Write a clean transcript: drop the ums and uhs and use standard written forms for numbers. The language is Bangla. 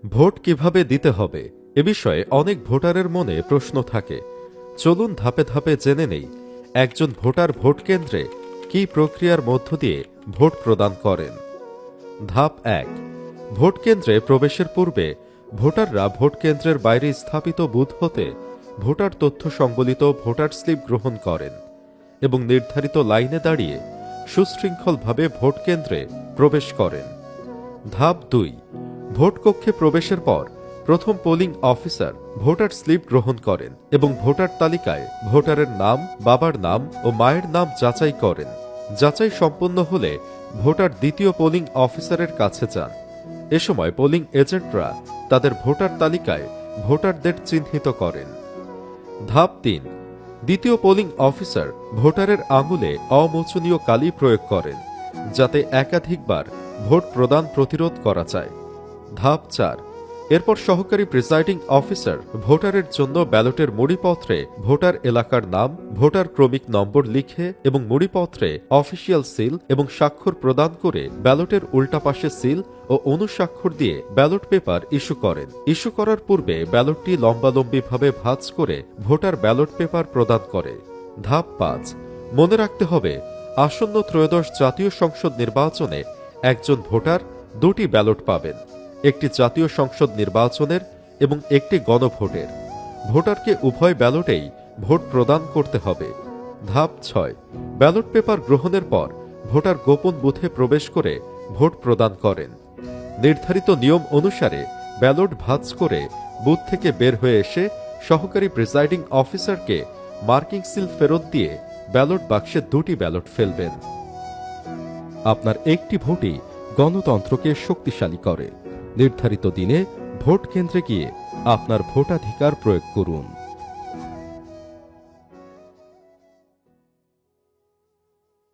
ভোট কিভাবে দিতে হবে এ বিষয়ে অনেক ভোটারের মনে প্রশ্ন থাকে। চলুন ধাপে ধাপে জেনে নেই একজন ভোটার ভোট কেন্দ্রে কী প্রক্রিয়ার মধ্য দিয়ে ভোট প্রদান করেন। ধাপ ১। ভোট কেন্দ্রে প্রবেশের পূর্বে ভোটাররা ভোট কেন্দ্রের বাইরে স্থাপিত বুথ হতে ভোটার তথ্য সংবলিত ভোটার স্লিপ গ্রহণ করেন এবং নির্ধারিত লাইনে দাঁড়িয়ে সুশৃঙ্খলভাবে ভোট কেন্দ্রে প্রবেশ করেন। ধাপ ২। ভোট কক্ষে প্রবেশের পর প্রথম পোলিং অফিসার ভোটার স্লিপ গ্রহণ করেন এবং ভোটার তালিকায় ভোটারের নাম, বাবার নাম ও মায়ের নাম যাচাই করেন। যাচাই সম্পন্ন হলে ভোটার দ্বিতীয় পোলিং অফিসারের কাছে যান। এ সময় পোলিং এজেন্টরা তাদের ভোটার তালিকায় ভোটারদের চিহ্নিত করেন। ধাপ ৩। দ্বিতীয় পোলিং অফিসার ভোটারের আঙুলে অমোচনীয় কালি প্রয়োগ করেন যাতে একাধিকবার ভোট প্রদান প্রতিরোধ করা যায়। ধাপ ৪। এরপর সহকারী প্রিসাইডিং অফিসার ভোটারের জন্য ব্যালটের মুড়িপত্রে ভোটার এলাকার নাম, ভোটার ক্রমিক নম্বর লিখে এবং মুড়িপত্রে অফিসিয়াল সিল এবং স্বাক্ষর প্রদান করে ব্যালটের উল্টা পাশে সিল ও অনুস্বাক্ষর দিয়ে ব্যালট পেপার ইস্যু করেন। ইস্যু করার পূর্বে ব্যালটটি লম্বালম্বিভাবে ভাঁজ করে ভোটার ব্যালট পেপার প্রদান করে। ধাপ ৫। মনে রাখতে হবে, আসন্ন ত্রয়োদশ জাতীয় সংসদ নির্বাচনে একজন ভোটার দুটি ব্যালট পাবেন, একটি জাতীয় সংসদ নির্বাচনের এবং একটি গণভোটের। ভোটারকে উভয় ব্যালটেই ভোট প্রদান করতে হবে। ধাপ ৬। ব্যালট পেপার গ্রহণের পর ভোটার গোপন বুথে প্রবেশ করে ভোট প্রদান করেন। নির্ধারিত নিয়ম অনুসারে ব্যালট ভাঁজ করে বুথ থেকে বের হয়ে এসে সহকারী প্রিসাইডিং অফিসারকে মার্কিং সিল ফেরত দিয়ে ব্যালট বাক্সে দুটি ব্যালট ফেলবেন। আপনার একটি ভোটই গণতন্ত্রকে শক্তিশালী করে। নির্ধারিত দিনে ভোট কেন্দ্রে গিয়ে আপনার ভোটাধিকার প্রয়োগ করুন।